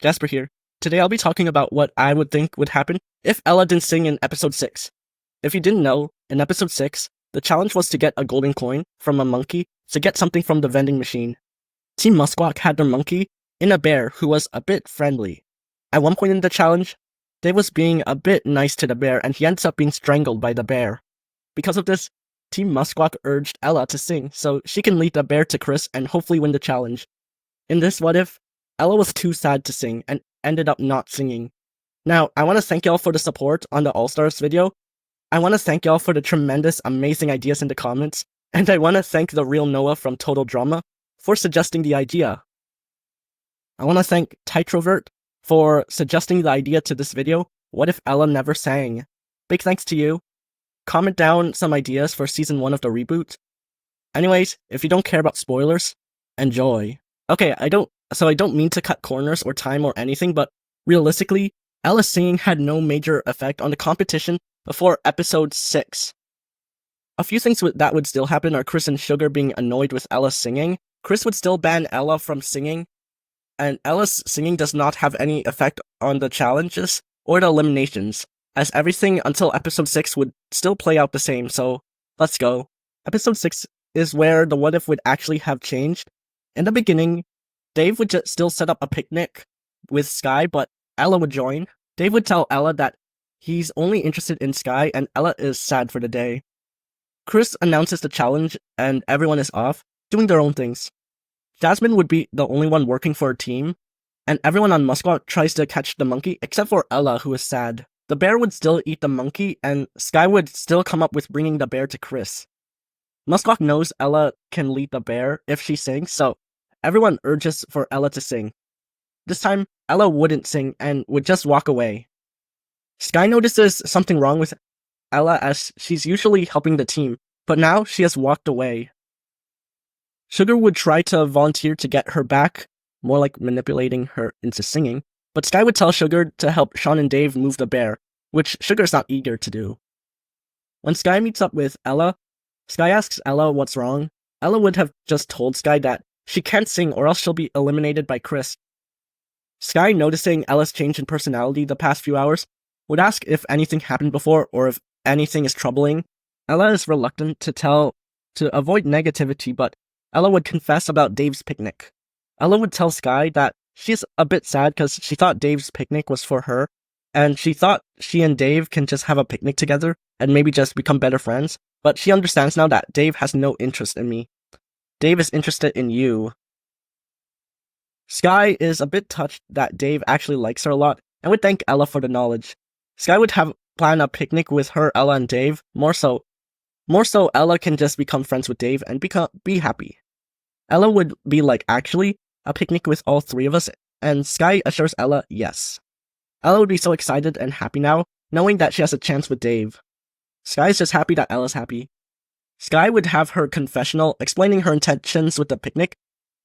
Jasper here. Today I'll be talking about what I would think would happen if Ella didn't sing in episode 6. If you didn't know, in episode 6, the challenge was to get a golden coin from a monkey to get something from the vending machine. Team Musquash had their monkey in a bear who was a bit friendly. At one point in the challenge, Dave was being a bit nice to the bear and he ends up being strangled by the bear. Because of this, Team Musquash urged Ella to sing so she can lead the bear to Chris and hopefully win the challenge. In this what if, Ella was too sad to sing and ended up not singing. Now, I want to thank y'all for the support on the All-Stars video. I want to thank y'all for the tremendous, amazing ideas in the comments. And I want to thank the real Noah from Total Drama for suggesting the idea. I want to thank Titrovert for suggesting the idea to this video, what if Ella never sang? Big thanks to you. Comment down some ideas for season 1 of the reboot. Anyways, if you don't care about spoilers, enjoy. Okay, I don't mean to cut corners or time or anything, but realistically, Ella's singing had no major effect on the competition before episode 6. A few things that would still happen are Chris and Sugar being annoyed with Ella singing. Chris would still ban Ella from singing, and Ella's singing does not have any effect on the challenges or the eliminations, as everything until episode 6 would still play out the same, so let's go. Episode 6 is where the what if would actually have changed. In the beginning, Dave would just still set up a picnic with Sky, but Ella would join. Dave would tell Ella that he's only interested in Sky and Ella is sad for the day. Chris announces the challenge and everyone is off, doing their own things. Jasmine would be the only one working for a team, and everyone on Musquash tries to catch the monkey except for Ella, who is sad. The bear would still eat the monkey, and Sky would still come up with bringing the bear to Chris. Musquash knows Ella can lead the bear if she sings, so everyone urges for Ella to sing. This time, Ella wouldn't sing and would just walk away. Sky notices something wrong with Ella as she's usually helping the team, but now she has walked away. Sugar would try to volunteer to get her back, more like manipulating her into singing, but Sky would tell Sugar to help Sean and Dave move the bear, which Sugar's not eager to do. When Sky meets up with Ella, Sky asks Ella what's wrong. Ella would have just told Sky that she can't sing or else she'll be eliminated by Chris. Sky, noticing Ella's change in personality the past few hours, would ask if anything happened before or if anything is troubling. Ella is reluctant to avoid negativity, but Ella would confess about Dave's picnic. Ella would tell Sky that she's a bit sad because she thought Dave's picnic was for her, and she thought she and Dave can just have a picnic together and maybe just become better friends, but she understands now that Dave has no interest in me. Dave is interested in you. Sky is a bit touched that Dave actually likes her a lot and would thank Ella for the knowledge. Sky would plan a picnic with her, Ella, and Dave. More so Ella can just become friends with Dave and be happy. Ella would be like, actually, a picnic with all 3 of us, and Sky assures Ella yes. Ella would be so excited and happy now, knowing that she has a chance with Dave. Sky is just happy that Ella's happy. Sky would have her confessional explaining her intentions with the picnic,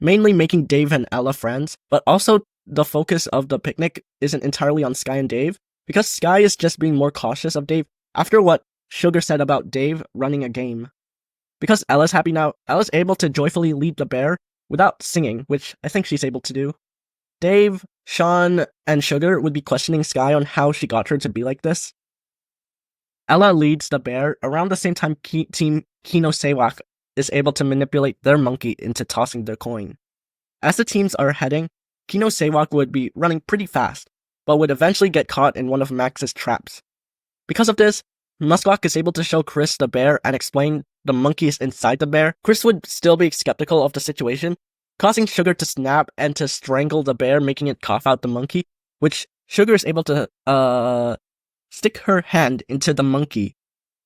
mainly making Dave and Ella friends, but also the focus of the picnic isn't entirely on Sky and Dave, because Sky is just being more cautious of Dave after what Sugar said about Dave running a game. Because Ella's happy now, Ella's able to joyfully lead the bear without singing, which I think she's able to do. Dave, Sean, and Sugar would be questioning Sky on how she got her to be like this. Ella leads the bear around the same time Team Kino Sewak is able to manipulate their monkey into tossing the coin. As the teams are heading, Kino Sewak would be running pretty fast, but would eventually get caught in one of Max's traps. Because of this, Musquash is able to show Chris the bear and explain the monkey is inside the bear. Chris would still be skeptical of the situation, causing Sugar to snap and to strangle the bear, making it cough out the monkey, which Sugar is able to stick her hand into the monkey,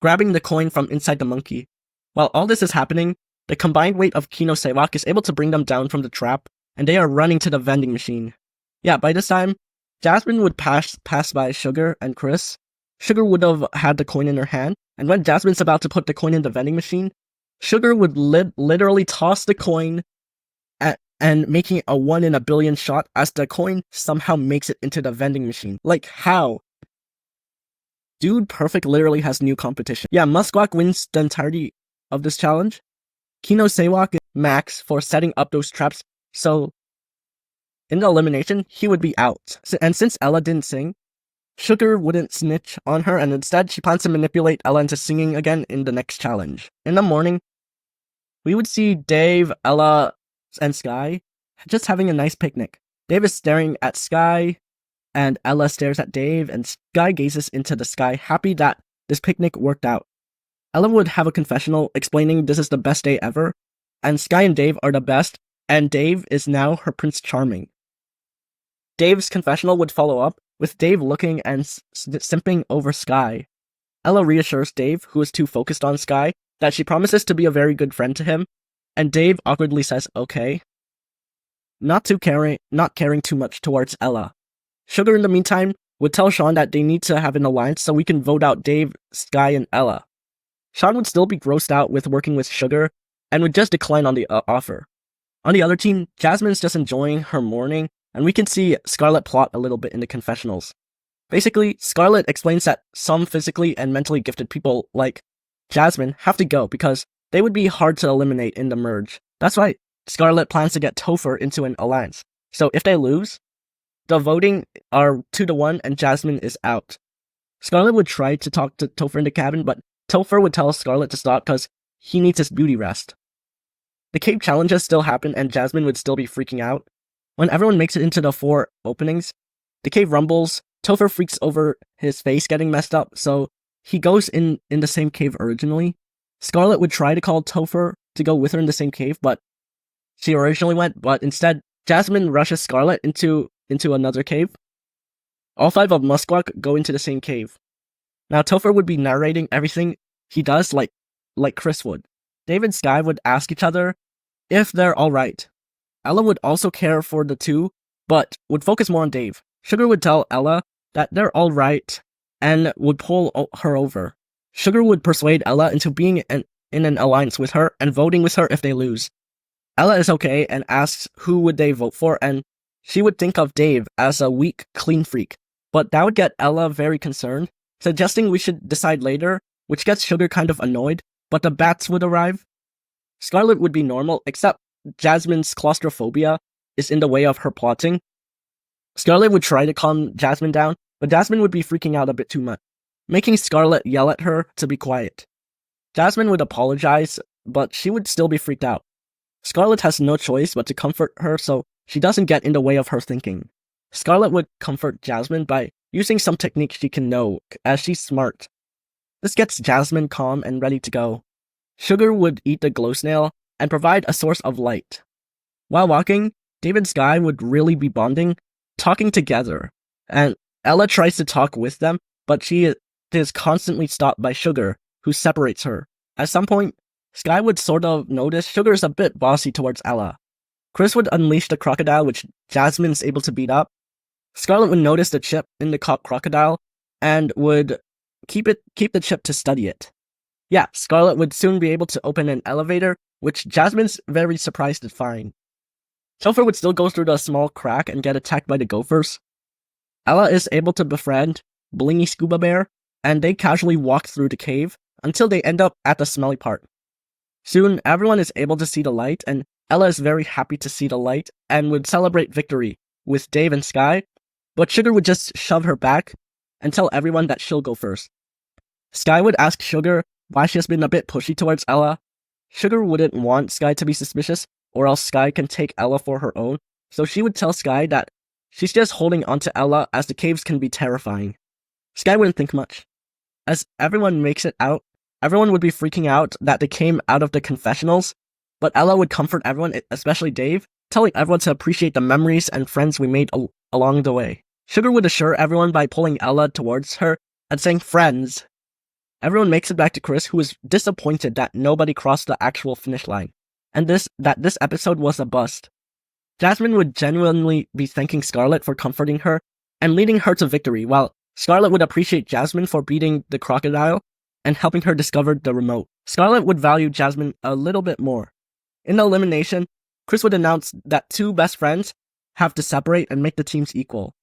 grabbing the coin from inside the monkey. While all this is happening, the combined weight of Kino Sewak is able to bring them down from the trap, and they are running to the vending machine. Yeah, by this time, Jasmine would pass by Sugar and Chris. Sugar would have had the coin in her hand, and when Jasmine's about to put the coin in the vending machine, Sugar would literally toss the coin and making it a 1 in a billion shot as the coin somehow makes it into the vending machine. Like, how? Dude Perfect literally has new competition. Yeah, Musquash wins the entirety of this challenge. Kino Sewak and Max for setting up those traps, so In the elimination, he would be out. And since Ella didn't sing, Sugar wouldn't snitch on her, and instead she plans to manipulate Ella into singing again in the next challenge. In the morning, we would see Dave, Ella, and Sky just having a nice picnic. Dave is staring at Sky, and Ella stares at Dave, and Sky gazes into the sky, happy that this picnic worked out. Ella would have a confessional explaining this is the best day ever, and Sky and Dave are the best, and Dave is now her Prince Charming. Dave's confessional would follow up with Dave looking and simping over Sky. Ella reassures Dave, who is too focused on Sky, that she promises to be a very good friend to him, and Dave awkwardly says okay, not caring too much towards Ella. Sugar, in the meantime, would tell Sean that they need to have an alliance so we can vote out Dave, Sky, and Ella. Sean would still be grossed out with working with Sugar, and would just decline on the offer. On the other team, Jasmine's just enjoying her morning, and we can see Scarlet plot a little bit in the confessionals. Basically, Scarlet explains that some physically and mentally gifted people, like Jasmine, have to go because they would be hard to eliminate in the merge. That's why Scarlet plans to get Topher into an alliance. So if they lose, the voting are 2-1 and Jasmine is out. Scarlet would try to talk to Topher in the cabin, but Topher would tell Scarlet to stop because he needs his beauty rest. The cave challenges still happen and Jasmine would still be freaking out. When everyone makes it into the 4 openings, the cave rumbles, Topher freaks over his face getting messed up, so he goes in the same cave originally. Scarlet would try to call Topher to go with her in the same cave, but she originally went, but instead, Jasmine rushes Scarlet into another cave. All 5 of Musquack go into the same cave. Now Topher would be narrating everything he does like Chris would. Dave and Sky would ask each other if they're alright. Ella would also care for the two, but would focus more on Dave. Sugar would tell Ella that they're alright and would pull her over. Sugar would persuade Ella into being in an alliance with her and voting with her if they lose. Ella is okay and asks who would they vote for, and she would think of Dave as a weak, clean freak. But that would get Ella very concerned, suggesting we should decide later, which gets Sugar kind of annoyed, but the bats would arrive. Scarlet would be normal, except Jasmine's claustrophobia is in the way of her plotting. Scarlet would try to calm Jasmine down, but Jasmine would be freaking out a bit too much, making Scarlet yell at her to be quiet. Jasmine would apologize, but she would still be freaked out. Scarlet has no choice but to comfort her so she doesn't get in the way of her thinking. Scarlet would comfort Jasmine by using some technique she can know, as she's smart. This gets Jasmine calm and ready to go. Sugar would eat the glow snail and provide a source of light. While walking, Dave and Sky would really be bonding, talking together, and Ella tries to talk with them, but she is constantly stopped by Sugar, who separates her. At some point, Sky would sort of notice Sugar is a bit bossy towards Ella. Chris would unleash the crocodile, which Jasmine is able to beat up. Scarlet would notice the chip in the crocodile and would keep the chip to study it. Yeah, Scarlet would soon be able to open an elevator, which Jasmine's very surprised to find. Topher would still go through the small crack and get attacked by the gophers. Ella is able to befriend Blingy Scuba Bear, and they casually walk through the cave until they end up at the smelly part. Soon, everyone is able to see the light, and Ella is very happy to see the light and would celebrate victory with Dave and Sky, but Sugar would just shove her back and tell everyone that she'll go first. Sky would ask Sugar why she has been a bit pushy towards Ella. Sugar wouldn't want Sky to be suspicious, or else Sky can take Ella for her own, so she would tell Sky that she's just holding on to Ella as the caves can be terrifying. Sky wouldn't think much. As everyone makes it out, everyone would be freaking out that they came out of the confessionals, but Ella would comfort everyone, especially Dave, telling everyone to appreciate the memories and friends we made along the way. Sugar would assure everyone by pulling Ella towards her and saying friends. Everyone makes it back to Chris, who is disappointed that nobody crossed the actual finish line, and that this episode was a bust. Jasmine would genuinely be thanking Scarlet for comforting her and leading her to victory, while Scarlet would appreciate Jasmine for beating the crocodile and helping her discover the remote. Scarlet would value Jasmine a little bit more. In the elimination, Chris would announce that 2 best friends have to separate and make the teams equal.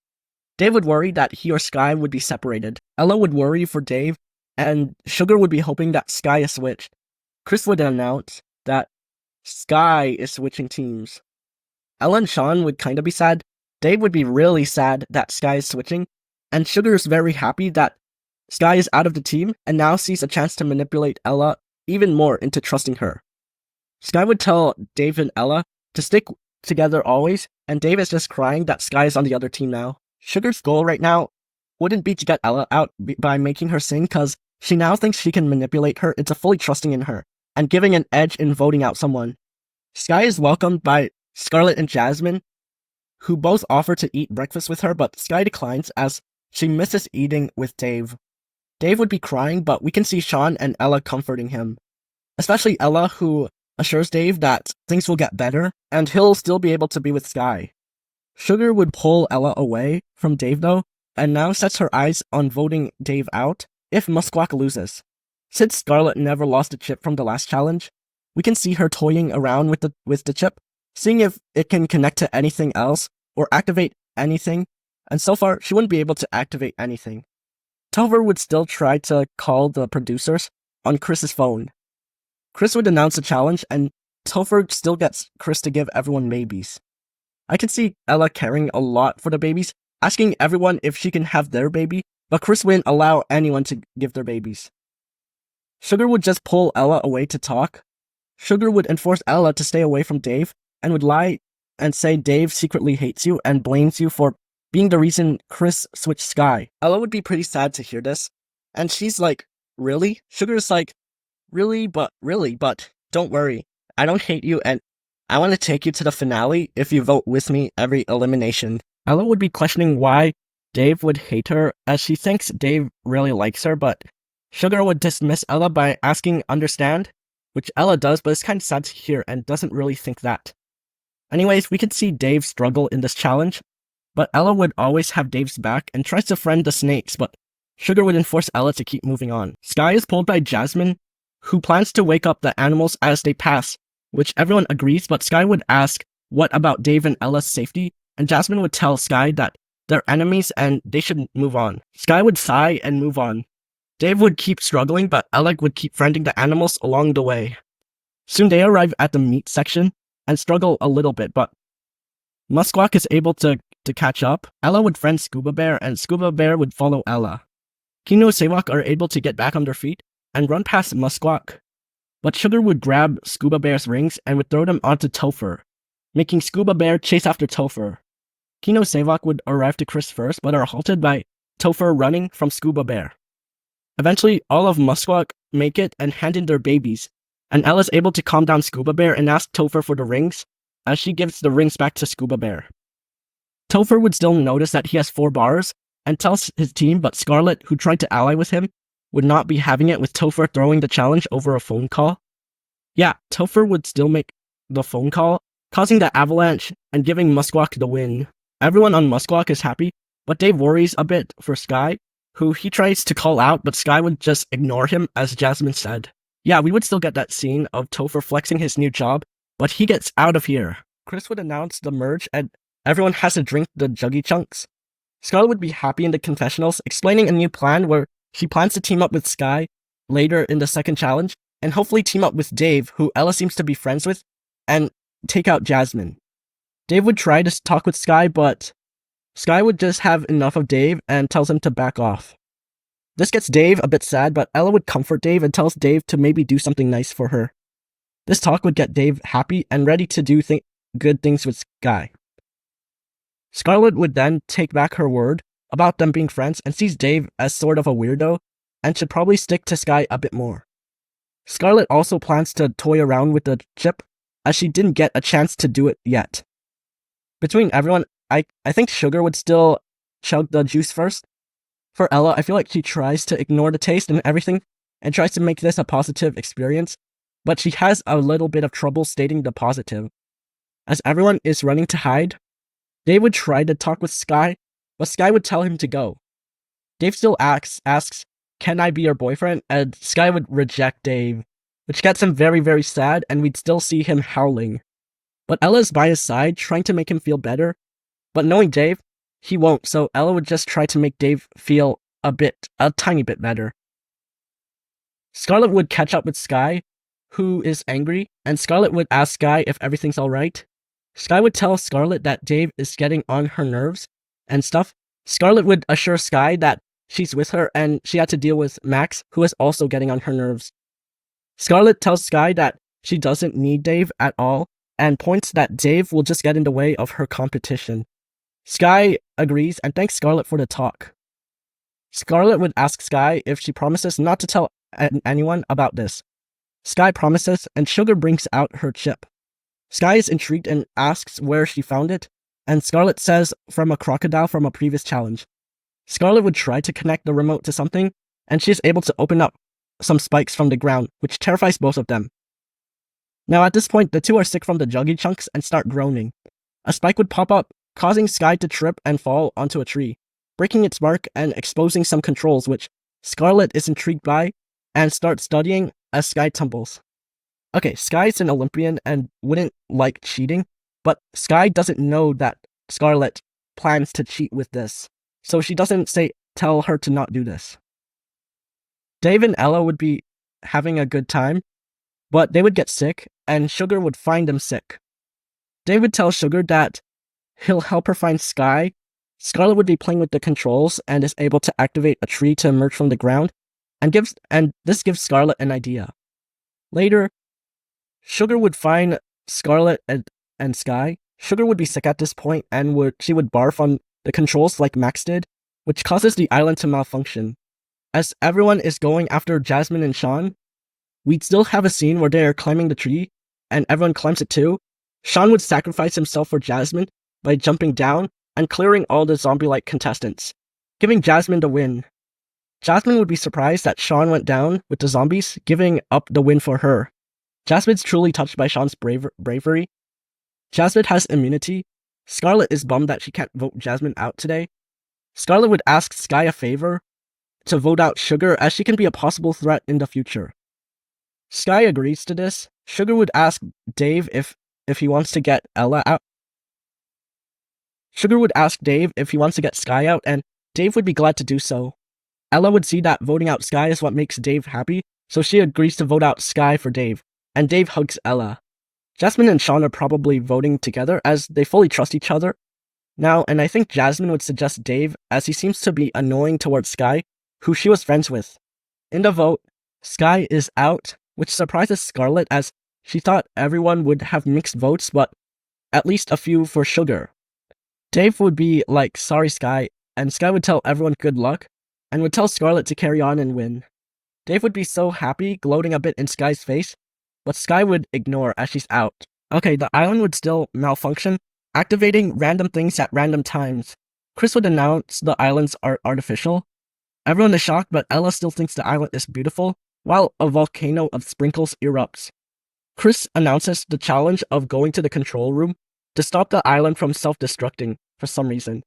Dave would worry that he or Sky would be separated. Ella would worry for Dave, and Sugar would be hoping that Sky is switched. Chris would announce that Sky is switching teams. Ella and Sean would kinda be sad Dave would be really sad that Sky is switching, and Sugar is very happy that Sky is out of the team and now sees a chance to manipulate Ella even more into trusting her. Sky would tell Dave and Ella to stick together always, and Dave is just crying that Sky is on the other team now. Sugar's goal right now wouldn't be to get Ella out by making her sing, because she now thinks she can manipulate her into fully trusting in her and giving an edge in voting out someone. Sky is welcomed by Scarlet and Jasmine, who both offer to eat breakfast with her, but Sky declines as she misses eating with Dave. Dave would be crying, but we can see Sean and Ella comforting him. Especially Ella, who assures Dave that things will get better, and he'll still be able to be with Sky. Sugar would pull Ella away from Dave though, and now sets her eyes on voting Dave out if Musquack loses. Since Scarlet never lost a chip from the last challenge, we can see her toying around with the chip, seeing if it can connect to anything else or activate anything, and so far she wouldn't be able to activate anything. Topher would still try to call the producers on Chris's phone. Chris would announce the challenge, and Topher still gets Chris to give everyone babies. I can see Ella caring a lot for the babies, asking everyone if she can have their baby, but Chris wouldn't allow anyone to give their babies. Sugar would just pull Ella away to talk. Sugar would enforce Ella to stay away from Dave, and would lie and say Dave secretly hates you and blames you for being the reason Chris switched Sky. Ella would be pretty sad to hear this, and she's like, really? Sugar's like, really, but don't worry. I don't hate you, and I want to take you to the finale if you vote with me every elimination. Ella would be questioning why Dave would hate her, as she thinks Dave really likes her, but Sugar would dismiss Ella by asking understand, which Ella does, but it's kind of sad to hear and doesn't really think that. Anyways, we could see Dave struggle in this challenge, but Ella would always have Dave's back and tries to friend the snakes, but Sugar would enforce Ella to keep moving on. Sky is pulled by Jasmine, who plans to wake up the animals as they pass, which everyone agrees, but Sky would ask what about Dave and Ella's safety, and Jasmine would tell Sky that they're enemies and they should move on. Sky would sigh and move on. Dave would keep struggling, but Ella would keep friending the animals along the way. Soon they arrive at the meat section and struggle a little bit, but Musquack is able to catch up. Ella would friend Scuba Bear, and Scuba Bear would follow Ella. Kino and Sewak are able to get back on their feet and run past Musquack, but Sugar would grab Scuba Bear's rings and would throw them onto Topher, making Scuba Bear chase after Topher. Kino and Sewak would arrive to Chris first, but are halted by Topher running from Scuba Bear. Eventually, all of Musquack make it and hand in their babies, and Ella's able to calm down Scuba Bear and ask Topher for the rings, as she gives the rings back to Scuba Bear. Topher would still notice that he has 4 bars, and tells his team, but Scarlet, who tried to ally with him, would not be having it with Topher throwing the challenge over a phone call. Yeah, Topher would still make the phone call, causing the avalanche and giving Musquack the win. Everyone on Musquack is happy, but Dave worries a bit for Sky, who he tries to call out, but Sky would just ignore him, as Jasmine said. Yeah, we would still get that scene of Topher flexing his new job, but he gets out of here. Chris would announce the merge, and everyone has to drink the Juggy Chunks. Scarlet would be happy in the confessionals, explaining a new plan where she plans to team up with Sky later in the second challenge, and hopefully team up with Dave, who Ella seems to be friends with, and take out Jasmine. Dave would try to talk with Sky, but Sky would just have enough of Dave and tells him to back off. This gets Dave a bit sad, but Ella would comfort Dave and tells Dave to maybe do something nice for her. This talk would get Dave happy and ready to do good things with Sky. Scarlet would then take back her word about them being friends and sees Dave as sort of a weirdo and should probably stick to Sky a bit more. Scarlet also plans to toy around with the chip, as she didn't get a chance to do it yet. Between everyone, I think Sugar would still chug the juice first. For Ella, I feel like she tries to ignore the taste and everything and tries to make this a positive experience, but she has a little bit of trouble stating the positive. As everyone is running to hide, Dave would try to talk with Sky, but Sky would tell him to go. Dave still asks, "Can I be your boyfriend?" and Sky would reject Dave, which gets him very, very sad, and we'd still see him howling. But Ella's by his side, trying to make him feel better, but knowing Dave, he won't, so Ella would just try to make Dave feel a tiny bit better. Scarlet would catch up with Sky, who is angry, and Scarlet would ask Sky if everything's alright. Skye would tell Scarlet that Dave is getting on her nerves and stuff. Scarlet would assure Skye that she's with her and she had to deal with Max, who is also getting on her nerves. Scarlet tells Skye that she doesn't need Dave at all and points that Dave will just get in the way of her competition. Skye agrees and thanks Scarlet for the talk. Scarlet would ask Skye if she promises not to tell anyone about this. Skye promises and Sugar brings out her chip. Skye is intrigued and asks where she found it, and Scarlet says from a crocodile from a previous challenge. Scarlet would try to connect the remote to something, and she is able to open up some spikes from the ground, which terrifies both of them. Now at this point, the two are sick from the juggy chunks and start groaning. A spike would pop up, causing Skye to trip and fall onto a tree, breaking its bark and exposing some controls, which Scarlet is intrigued by and starts studying as Skye tumbles. Okay, Skye's an Olympian and wouldn't like cheating, but Skye doesn't know that Scarlet plans to cheat with this, so she doesn't tell her to not do this. Dave and Ella would be having a good time, but they would get sick, and Sugar would find them sick. Dave would tell Sugar that he'll help her find Skye. Scarlet would be playing with the controls and is able to activate a tree to emerge from the ground, and this gives Scarlet an idea. Later, Sugar would find Scarlet and Skye. Sugar would be sick at this point and she would barf on the controls like Max did, which causes the island to malfunction. As everyone is going after Jasmine and Sean, we'd still have a scene where they are climbing the tree and everyone climbs it too. Sean would sacrifice himself for Jasmine by jumping down and clearing all the zombie-like contestants, giving Jasmine the win. Jasmine would be surprised that Sean went down with the zombies, giving up the win for her. Jasmine's truly touched by Sean's bravery. Jasmine has immunity. Scarlet is bummed that she can't vote Jasmine out today. Scarlet would ask Skye a favor to vote out Sugar, as she can be a possible threat in the future. Skye agrees to this. Sugar would ask Dave if he wants to get Ella out. Sugar would ask Dave if he wants to get Skye out, and Dave would be glad to do so. Ella would see that voting out Skye is what makes Dave happy, so she agrees to vote out Skye for Dave, and Dave hugs Ella. Jasmine and Sean are probably voting together as they fully trust each other now, and I think Jasmine would suggest Dave as he seems to be annoying towards Skye, who she was friends with. In the vote, Skye is out, which surprises Scarlet as she thought everyone would have mixed votes, but at least a few for Sugar. Dave would be like, sorry Skye, and Skye would tell everyone good luck, and would tell Scarlet to carry on and win. Dave would be so happy, gloating a bit in Skye's face, but Skye would ignore as she's out. Okay, the island would still malfunction, activating random things at random times. Chris would announce the islands are artificial. Everyone is shocked, but Ella still thinks the island is beautiful, while a volcano of sprinkles erupts. Chris announces the challenge of going to the control room to stop the island from self-destructing for some reason.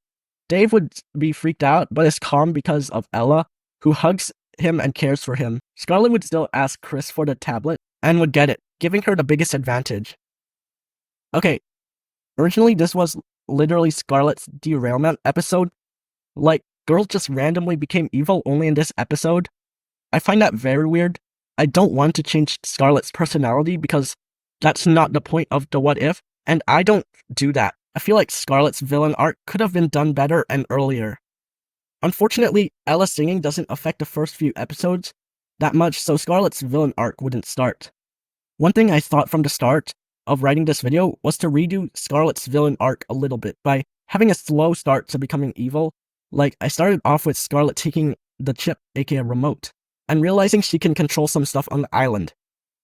Dave would be freaked out, but is calm because of Ella, who hugs him and cares for him. Scarlet would still ask Chris for the tablet, and would get it, giving her the biggest advantage. Okay, originally this was literally Scarlet's derailment episode. Like, girls just randomly became evil only in this episode. I find that very weird. I don't want to change Scarlet's personality because that's not the point of the what if, and I don't do that. I feel like Scarlet's villain arc could have been done better and earlier. Unfortunately, Ella singing doesn't affect the first few episodes that much, so Scarlet's villain arc wouldn't start. One thing I thought from the start of writing this video was to redo Scarlet's villain arc a little bit by having a slow start to becoming evil. Like, I started off with Scarlet taking the chip, aka remote, and realizing she can control some stuff on the island.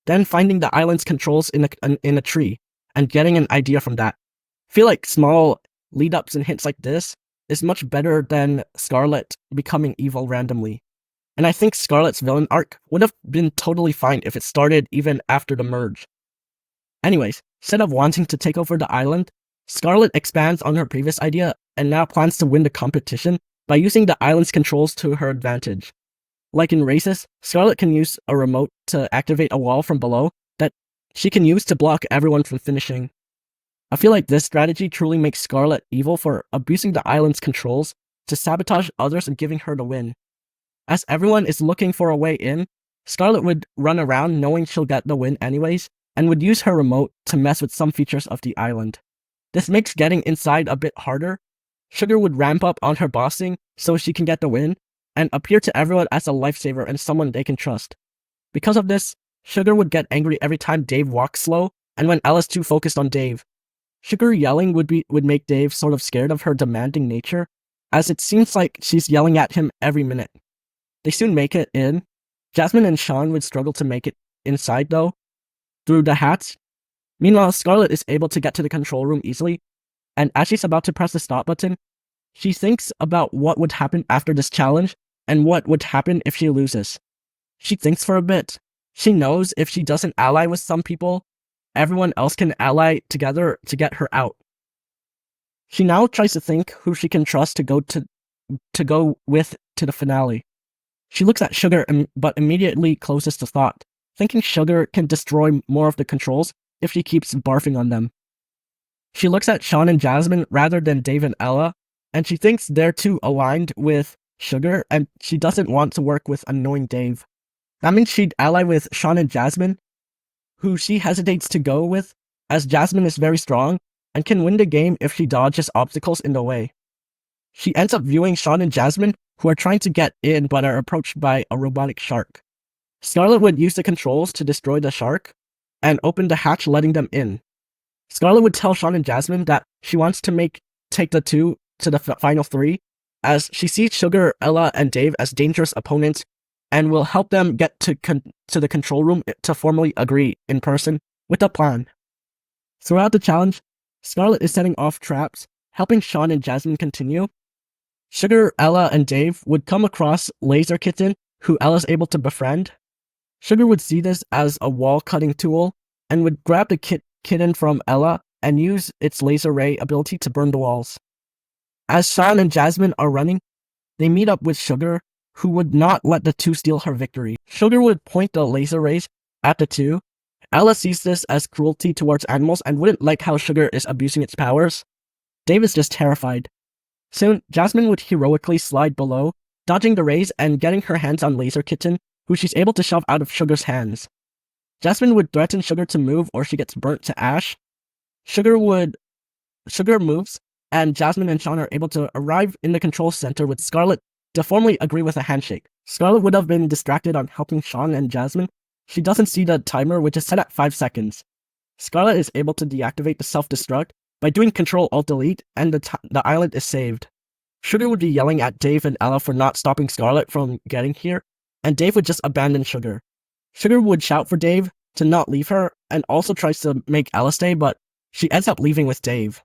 Then finding the island's controls in a tree, and getting an idea from that. I feel like small lead-ups and hints like this is much better than Scarlet becoming evil randomly. And I think Scarlet's villain arc would have been totally fine if it started even after the merge. Anyways, instead of wanting to take over the island, Scarlet expands on her previous idea and now plans to win the competition by using the island's controls to her advantage. Like in races, Scarlet can use a remote to activate a wall from below that she can use to block everyone from finishing. I feel like this strategy truly makes Scarlet evil for abusing the island's controls to sabotage others and giving her the win. As everyone is looking for a way in, Scarlet would run around knowing she'll get the win anyways, and would use her remote to mess with some features of the island. This makes getting inside a bit harder. Sugar would ramp up on her bossing so she can get the win, and appear to everyone as a lifesaver and someone they can trust. Because of this, Sugar would get angry every time Dave walks slow, and when Ella's too focused on Dave. Sugar yelling would make Dave sort of scared of her demanding nature, as it seems like she's yelling at him every minute. They soon make it in. Jasmine and Sean would struggle to make it inside though, through the hatch. Meanwhile, Scarlet is able to get to the control room easily, and as she's about to press the stop button, she thinks about what would happen after this challenge and what would happen if she loses. She thinks for a bit. She knows if she doesn't ally with some people, everyone else can ally together to get her out. She now tries to think who she can trust to go with to the finale. She looks at Sugar but immediately closes the thought, thinking Sugar can destroy more of the controls if she keeps barfing on them. She looks at Sean and Jasmine rather than Dave and Ella, and she thinks they're too aligned with Sugar, and she doesn't want to work with annoying Dave. That means she'd ally with Sean and Jasmine, who she hesitates to go with, as Jasmine is very strong and can win the game if she dodges obstacles in the way. She ends up viewing Sean and Jasmine, who are trying to get in but are approached by a robotic shark. Scarlet would use the controls to destroy the shark and open the hatch, letting them in. Scarlet would tell Sean and Jasmine that she wants to take the two to the final three, as she sees Sugar, Ella, and Dave as dangerous opponents, and will help them get to the control room to formally agree in person with a plan. Throughout the challenge, Scarlet is setting off traps, helping Sean and Jasmine continue. Sugar, Ella, and Dave would come across Laser Kitten, who Ella's able to befriend. Sugar would see this as a wall-cutting tool, and would grab the kitten from Ella and use its laser ray ability to burn the walls. As Sean and Jasmine are running, they meet up with Sugar, who would not let the two steal her victory. Sugar would point the laser rays at the two. Ella sees this as cruelty towards animals and wouldn't like how Sugar is abusing its powers. Dave is just terrified. Soon, Jasmine would heroically slide below, dodging the rays and getting her hands on Laser Kitten, who she's able to shove out of Sugar's hands. Jasmine would threaten Sugar to move or she gets burnt to ash. Sugar moves, and Jasmine and Sean are able to arrive in the control center with Scarlet to formally agree with a handshake. Scarlet would have been distracted on helping Sean and Jasmine. She doesn't see the timer, which is set at 5 seconds. Scarlet is able to deactivate the self-destruct by doing Control-Alt-Delete, and the island is saved. Sugar would be yelling at Dave and Ella for not stopping Scarlet from getting here, and Dave would just abandon Sugar. Sugar would shout for Dave to not leave her, and also tries to make Ella stay, but she ends up leaving with Dave.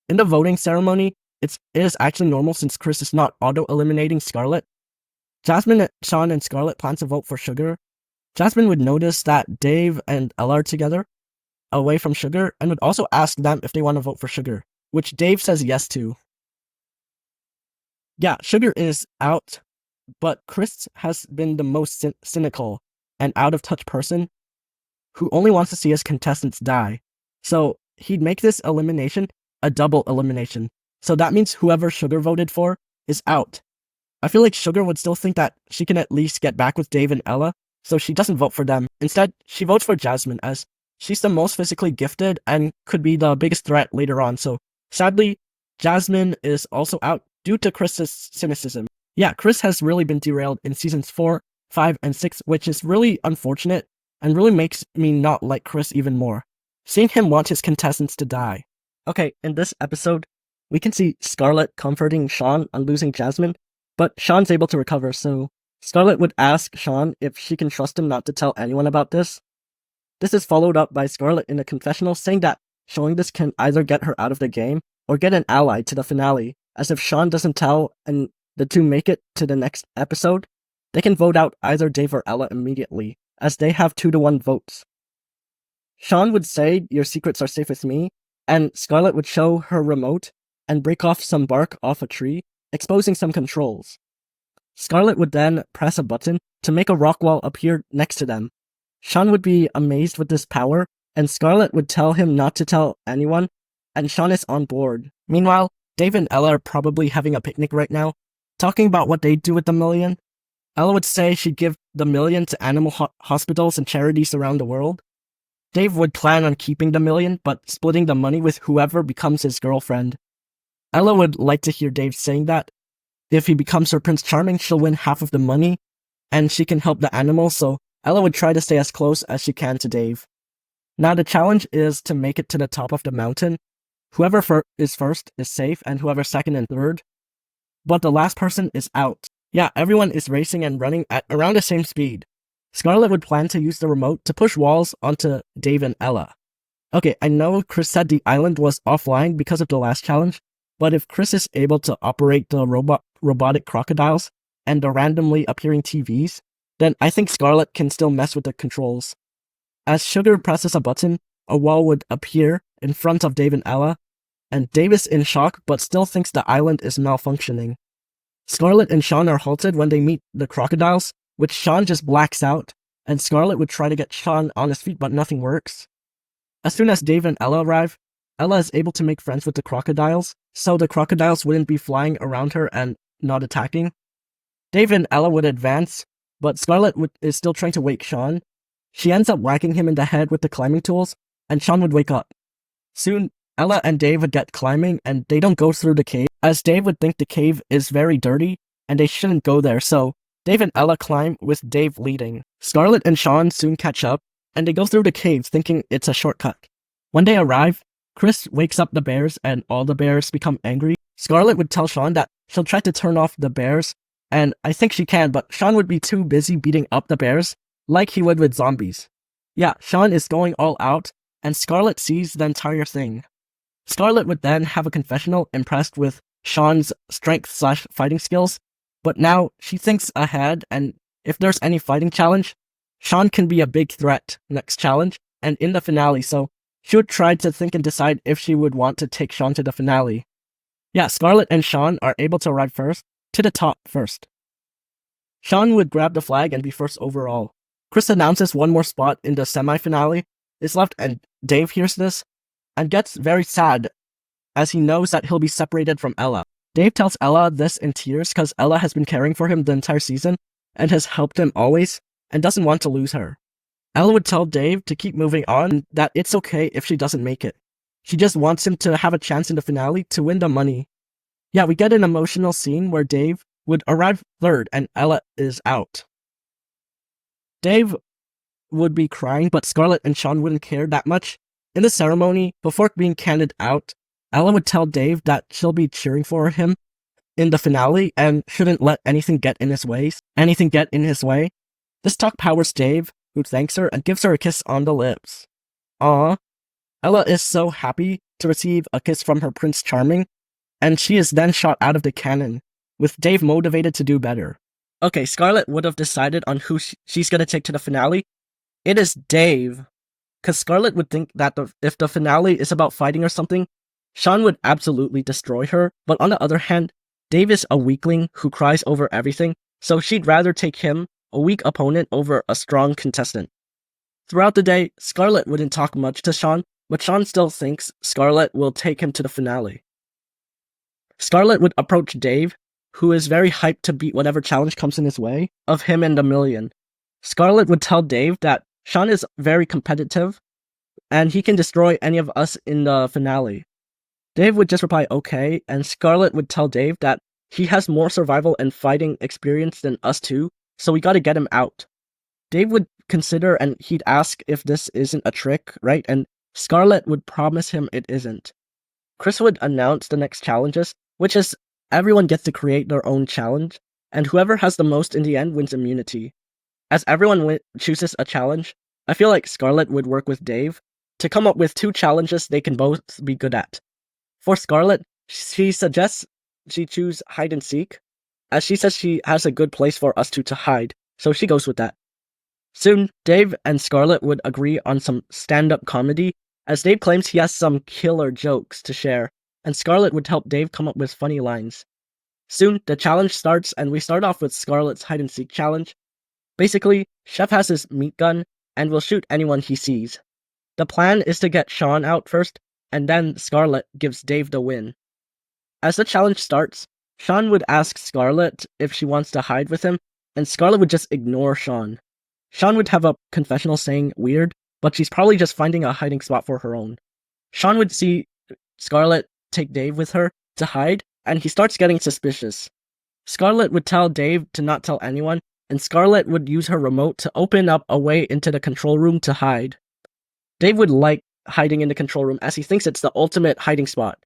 In the voting ceremony, it is actually normal since Chris is not auto-eliminating Scarlet. Jasmine, Sean, and Scarlet plan to vote for Sugar. Jasmine would notice that Dave and Ella are together, away from Sugar, and would also ask them if they want to vote for Sugar, which Dave says yes to. Yeah, Sugar is out, but Chris has been the most cynical and out-of-touch person who only wants to see his contestants die. So he'd make this elimination a double elimination. So that means whoever Sugar voted for is out. I feel like Sugar would still think that she can at least get back with Dave and Ella, so she doesn't vote for them. Instead, she votes for Jasmine, as she's the most physically gifted and could be the biggest threat later on. So sadly, Jasmine is also out due to Chris's cynicism. Yeah, Chris has really been derailed in seasons 4, 5, and 6, which is really unfortunate and really makes me not like Chris even more, seeing him want his contestants to die. Okay, in this episode, we can see Scarlet comforting Sean on losing Jasmine, but Sean's able to recover, so Scarlet would ask Sean if she can trust him not to tell anyone about this. This is followed up by Scarlet in a confessional saying that showing this can either get her out of the game or get an ally to the finale, as if Sean doesn't tell and the two make it to the next episode, they can vote out either Dave or Ella immediately, as they have 2-1 votes. Sean would say, "Your secrets are safe with me," and Scarlet would show her remote and break off some bark off a tree, exposing some controls. Scarlet would then press a button to make a rock wall appear next to them. Sean would be amazed with this power, and Scarlet would tell him not to tell anyone, and Sean is on board. Meanwhile, Dave and Ella are probably having a picnic right now, talking about what they'd do with the million. Ella would say she'd give the million to animal hospitals and charities around the world. Dave would plan on keeping the million, but splitting the money with whoever becomes his girlfriend. Ella would like to hear Dave saying that if he becomes her Prince Charming, she'll win half of the money, and she can help the animals, so Ella would try to stay as close as she can to Dave. Now the challenge is to make it to the top of the mountain. Whoever is first is safe, and whoever second and third. But the last person is out. Yeah, everyone is racing and running at around the same speed. Scarlet would plan to use the remote to push walls onto Dave and Ella. Okay, I know Chris said the island was offline because of the last challenge, but if Chris is able to operate the robotic crocodiles and the randomly appearing TVs, then I think Scarlet can still mess with the controls. As Sugar presses a button, a wall would appear in front of Dave and Ella, and Dave is in shock but still thinks the island is malfunctioning. Scarlet and Sean are halted when they meet the crocodiles, which Sean just blacks out, and Scarlet would try to get Sean on his feet but nothing works. As soon as Dave and Ella arrive, Ella is able to make friends with the crocodiles, so the crocodiles wouldn't be flying around her and not attacking. Dave and Ella would advance, but Scarlet is still trying to wake Sean. She ends up whacking him in the head with the climbing tools, and Sean would wake up. Soon, Ella and Dave would get climbing, and they don't go through the cave, as Dave would think the cave is very dirty, and they shouldn't go there, so Dave and Ella climb with Dave leading. Scarlet and Sean soon catch up, and they go through the cave thinking it's a shortcut. When they arrive, Chris wakes up the bears, and all the bears become angry. Scarlet would tell Sean that she'll try to turn off the bears, and I think she can, but Sean would be too busy beating up the bears, like he would with zombies. Yeah, Sean is going all out, and Scarlet sees the entire thing. Scarlet would then have a confessional impressed with Sean's strength/fighting skills, but now she thinks ahead, and if there's any fighting challenge, Sean can be a big threat next challenge, and in the finale, so she would try to think and decide if she would want to take Sean to the finale. Yeah, Scarlet and Sean are able to arrive to the top first. Sean would grab the flag and be first overall. Chris announces one more spot in the semi-finale is left, and Dave hears this and gets very sad as he knows that he'll be separated from Ella. Dave tells Ella this in tears because Ella has been caring for him the entire season and has helped him always and doesn't want to lose her. Ella would tell Dave to keep moving on, that it's okay if she doesn't make it. She just wants him to have a chance in the finale to win the money. Yeah, we get an emotional scene where Dave would arrive third and Ella is out. Dave would be crying, but Scarlet and Sean wouldn't care that much. In the ceremony, before being counted out, Ella would tell Dave that she'll be cheering for him in the finale and shouldn't let anything get in his way. This talk powers Dave, who thanks her and gives her a kiss on the lips. Aww. Ella is so happy to receive a kiss from her Prince Charming, and she is then shot out of the cannon, with Dave motivated to do better. Okay, Scarlet would have decided on who she's gonna take to the finale. It is Dave, because Scarlet would think that if the finale is about fighting or something, Sean would absolutely destroy her, but on the other hand, Dave is a weakling who cries over everything, so she'd rather take him, a weak opponent, over a strong contestant. Throughout the day, Scarlet wouldn't talk much to Sean, but Sean still thinks Scarlet will take him to the finale. Scarlet would approach Dave, who is very hyped to beat whatever challenge comes in his way of him and the million. Scarlet would tell Dave that Sean is very competitive, and he can destroy any of us in the finale. Dave would just reply okay, and Scarlet would tell Dave that he has more survival and fighting experience than us two, so we gotta get him out. Dave would consider and he'd ask if this isn't a trick, right? And Scarlet would promise him it isn't. Chris would announce the next challenges, which is everyone gets to create their own challenge, and whoever has the most in the end wins immunity. As everyone chooses a challenge, I feel like Scarlet would work with Dave to come up with two challenges they can both be good at. For Scarlet, she suggests she choose hide and seek, as she says she has a good place for us two to hide, so she goes with that. Soon, Dave and Scarlet would agree on some stand-up comedy, as Dave claims he has some killer jokes to share, and Scarlet would help Dave come up with funny lines. Soon, the challenge starts, and we start off with Scarlet's hide and seek challenge. Basically, Chef has his meat gun, and will shoot anyone he sees. The plan is to get Sean out first, and then Scarlet gives Dave the win. As the challenge starts, Sean would ask Scarlet if she wants to hide with him, and Scarlet would just ignore Sean. Sean would have a confessional saying weird, but she's probably just finding a hiding spot for her own. Sean would see Scarlett take Dave with her to hide, and he starts getting suspicious. Scarlett would tell Dave to not tell anyone, and Scarlett would use her remote to open up a way into the control room to hide. Dave would like hiding in the control room as he thinks it's the ultimate hiding spot.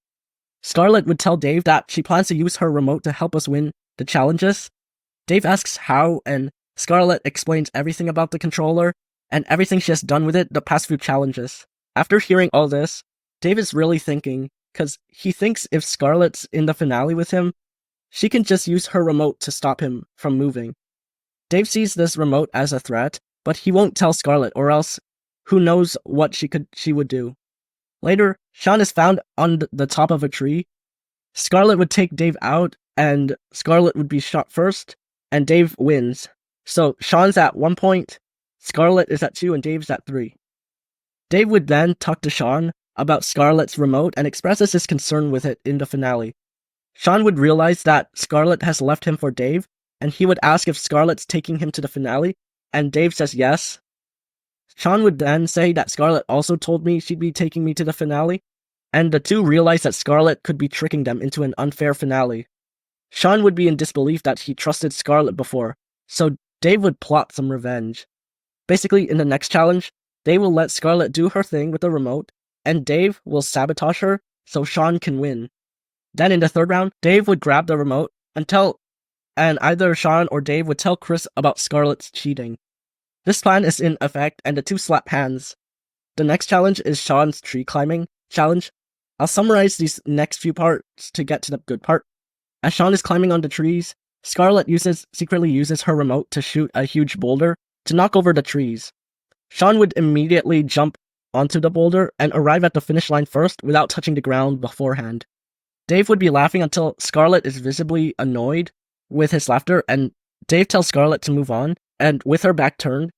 Scarlett would tell Dave that she plans to use her remote to help us win the challenges. Dave asks how, and Scarlett explains everything about the controller and everything she has done with it the past few challenges. After hearing all this, Dave is really thinking, because he thinks if Scarlett's in the finale with him, she can just use her remote to stop him from moving. Dave sees this remote as a threat, but he won't tell Scarlett, or else who knows what she would do. Later, Sean is found on the top of a tree. Scarlett would take Dave out, and Scarlett would be shot first, and Dave wins. So Sean's at 1 point, Scarlett is at 2, and Dave's at 3. Dave would then talk to Sean about Scarlett's remote and expresses his concern with it in the finale. Sean would realize that Scarlett has left him for Dave, and he would ask if Scarlett's taking him to the finale, and Dave says yes. Sean would then say that Scarlett also told me she'd be taking me to the finale, and the two realize that Scarlett could be tricking them into an unfair finale. Sean would be in disbelief that he trusted Scarlett before, so Dave would plot some revenge. Basically, in the next challenge, they will let Scarlett do her thing with the remote, and Dave will sabotage her so Sean can win. Then in the third round, Dave would grab the remote and either Sean or Dave would tell Chris about Scarlett's cheating. This plan is in effect, and the two slap hands. The next challenge is Sean's tree climbing challenge. I'll summarize these next few parts to get to the good part. As Sean is climbing on the trees, Scarlett secretly uses her remote to shoot a huge boulder to knock over the trees. Sean would immediately jump onto the boulder and arrive at the finish line first without touching the ground beforehand. Dave would be laughing until Scarlett is visibly annoyed with his laughter, and Dave tells Scarlett to move on, and with her back turned,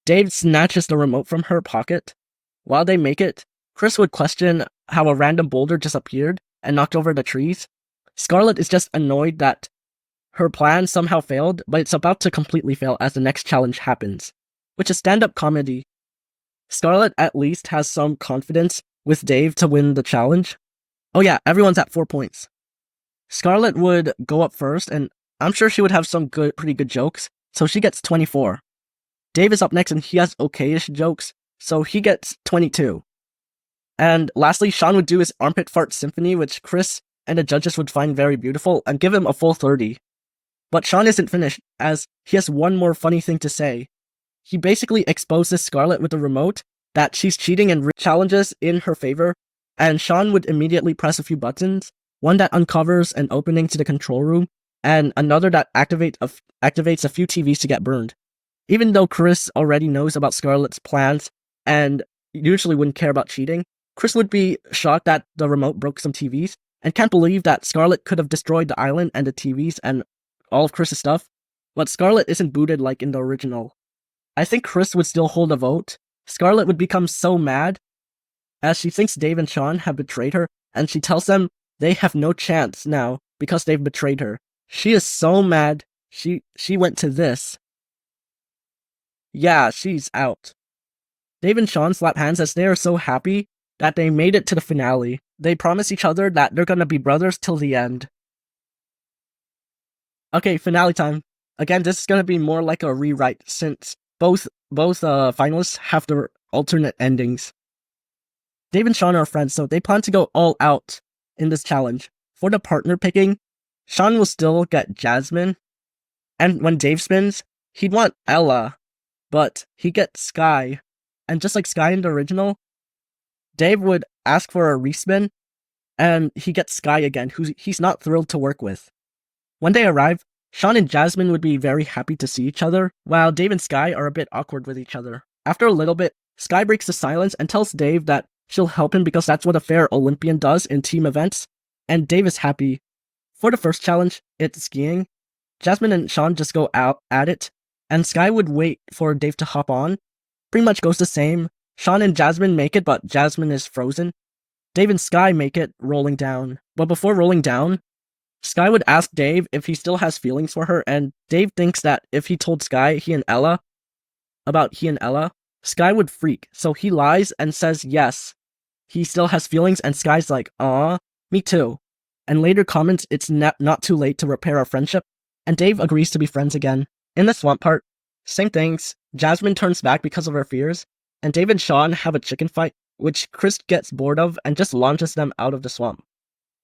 Dave snatches the remote from her pocket. While they make it, Chris would question how a random boulder just appeared and knocked over the trees. Scarlett is just annoyed that her plan somehow failed, but it's about to completely fail as the next challenge happens, which is stand-up comedy. Scarlett at least has some confidence with Dave to win the challenge. Oh yeah, everyone's at 4 points. Scarlett would go up first, and I'm sure she would have some pretty good jokes, so she gets 24. Dave is up next, and he has okay-ish jokes, so he gets 22. And lastly, Sean would do his armpit fart symphony, which Chris and the judges would find very beautiful, and give him a full 30. But Sean isn't finished, as he has one more funny thing to say. He basically exposes Scarlett with the remote that she's cheating and challenges in her favor, and Sean would immediately press a few buttons, one that uncovers an opening to the control room, and another that activates a few TVs to get burned. Even though Chris already knows about Scarlett's plans and usually wouldn't care about cheating, Chris would be shocked that the remote broke some TVs and can't believe that Scarlett could have destroyed the island and the TVs and all of Chris's stuff, but Scarlett isn't booted like in the original. I think Chris would still hold a vote. Scarlett would become so mad as she thinks Dave and Sean have betrayed her, and she tells them they have no chance now because they've betrayed her. She is so mad, she went to this. Yeah, she's out. Dave and Sean slap hands as they are so happy that they made it to the finale. They promise each other that they're gonna be brothers till the end. Okay, finale time. Again, this is gonna be more like a rewrite since both finalists have their alternate endings. Dave and Sean are friends, so they plan to go all out in this challenge. For the partner picking, Sean will still get Jasmine, and when Dave spins, he'd want Ella, but he gets Sky. And just like Sky in the original, Dave would ask for a respin, and he gets Sky again, who he's not thrilled to work with. When they arrive, Sean and Jasmine would be very happy to see each other, while Dave and Sky are a bit awkward with each other. After a little bit, Sky breaks the silence and tells Dave that she'll help him because that's what a fair Olympian does in team events, and Dave is happy. For the first challenge, it's skiing. Jasmine and Sean just go out at it, and Sky would wait for Dave to hop on. Pretty much goes the same. Sean and Jasmine make it, but Jasmine is frozen. Dave and Sky make it, rolling down. But before rolling down, Sky would ask Dave if he still has feelings for her, and Dave thinks that if he told Sky about he and Ella, Sky would freak, so he lies and says yes, he still has feelings, and Sky's like, "Aw, me too." And later comments it's not too late to repair our friendship, and Dave agrees to be friends again. In the swamp part, same things. Jasmine turns back because of her fears, and Dave and Sean have a chicken fight, which Chris gets bored of and just launches them out of the swamp.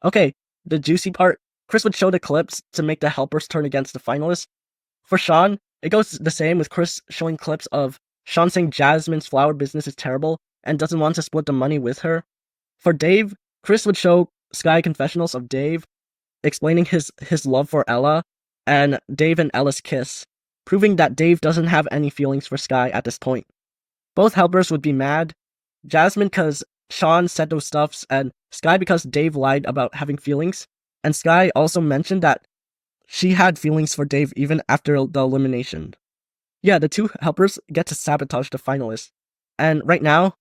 Okay, the juicy part. Chris would show the clips to make the helpers turn against the finalists. For Sean, it goes the same, with Chris showing clips of Sean saying Jasmine's flower business is terrible and doesn't want to split the money with her. For Dave, Chris would show Sky confessionals of Dave explaining his love for Ella, and Dave and Ella's kiss, proving that Dave doesn't have any feelings for Sky at this point. Both helpers would be mad. Jasmine because Sean said those stuffs, and Sky because Dave lied about having feelings. And Sky also mentioned that she had feelings for Dave even after the elimination. Yeah, the two helpers get to sabotage the finalists. And right now,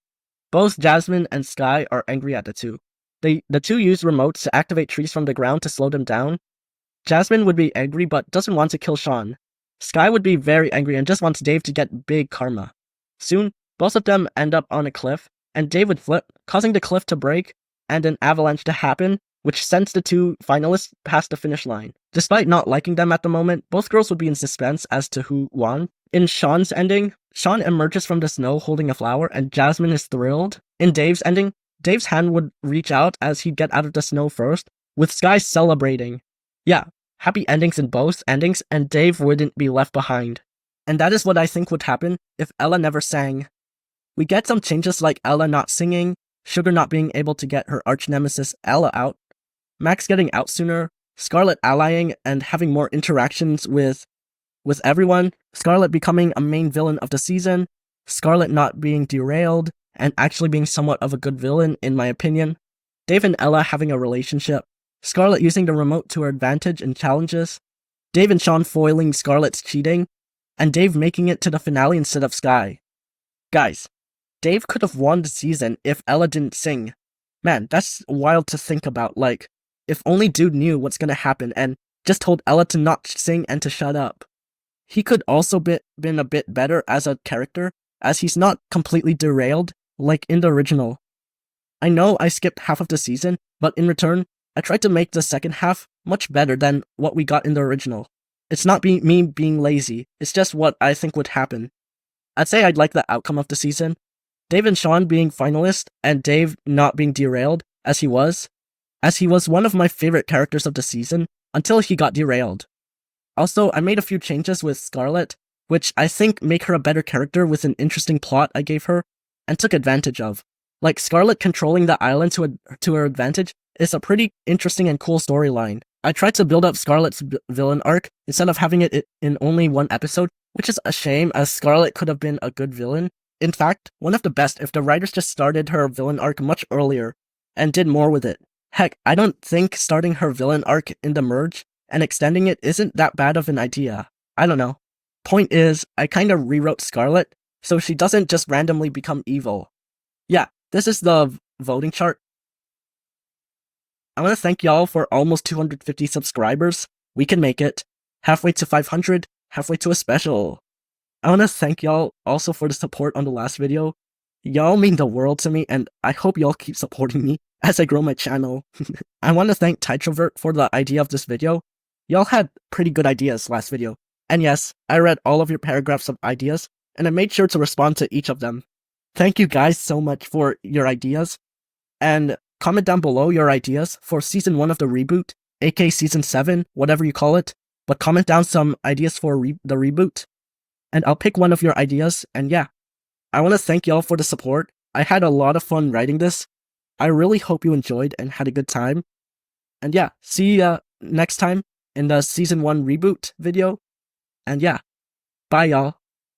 both Jasmine and Sky are angry at the two. The two use remotes to activate trees from the ground to slow them down. Jasmine would be angry but doesn't want to kill Sean. Sky would be very angry and just wants Dave to get big karma. Soon, both of them end up on a cliff, and Dave would flip, causing the cliff to break and an avalanche to happen, which sends the two finalists past the finish line. Despite not liking them at the moment, both girls would be in suspense as to who won. In Sean's ending, Sean emerges from the snow holding a flower, and Jasmine is thrilled. In Dave's ending, Dave's hand would reach out as he'd get out of the snow first, with Sky celebrating. Yeah, happy endings in both endings, and Dave wouldn't be left behind. And that is what I think would happen if Ella never sang. We get some changes like Ella not singing, Sugar not being able to get her arch-nemesis Ella out, Max getting out sooner, Scarlet allying and having more interactions with everyone, Scarlet becoming a main villain of the season, Scarlet not being derailed, and actually being somewhat of a good villain in my opinion, Dave and Ella having a relationship, Scarlet using the remote to her advantage in challenges, Dave and Sean foiling Scarlet's cheating, and Dave making it to the finale instead of Sky. Guys, Dave could have won the season if Ella didn't sing. Man, that's wild to think about. Like, if only Dude knew what's gonna happen and just told Ella to not sing and to shut up. He could also been a bit better as a character, as he's not completely derailed like in the original. I know I skipped half of the season, but in return, I tried to make the second half much better than what we got in the original. It's not me being lazy, it's just what I think would happen. I'd say I'd like the outcome of the season. Dave and Sean being finalists, and Dave not being derailed, as he was one of my favorite characters of the season, until he got derailed. Also, I made a few changes with Scarlet, which I think make her a better character with an interesting plot I gave her, and took advantage of. Like, Scarlet controlling the island to her advantage is a pretty interesting and cool storyline. I tried to build up Scarlet's villain arc instead of having it in only one episode, which is a shame, as Scarlet could have been a good villain. In fact, one of the best if the writers just started her villain arc much earlier and did more with it. Heck, I don't think starting her villain arc in the merge and extending it isn't that bad of an idea. I don't know. Point is, I kinda rewrote Scarlet, so she doesn't just randomly become evil. Yeah, this is the voting chart. I want to thank y'all for almost 250 subscribers. We can make it. Halfway to 500, halfway to a special. I want to thank y'all also for the support on the last video. Y'all mean the world to me, and I hope y'all keep supporting me as I grow my channel. I want to thank Titrovert for the idea of this video. Y'all had pretty good ideas last video. And yes, I read all of your paragraphs of ideas, and I made sure to respond to each of them. Thank you guys so much for your ideas, and comment down below your ideas for Season 1 of the reboot, aka Season 7, whatever you call it, but comment down some ideas for the reboot, and I'll pick one of your ideas, and yeah. I want to thank y'all for the support. I had a lot of fun writing this. I really hope you enjoyed and had a good time. And yeah, see ya next time in the Season 1 reboot video. And yeah, bye y'all.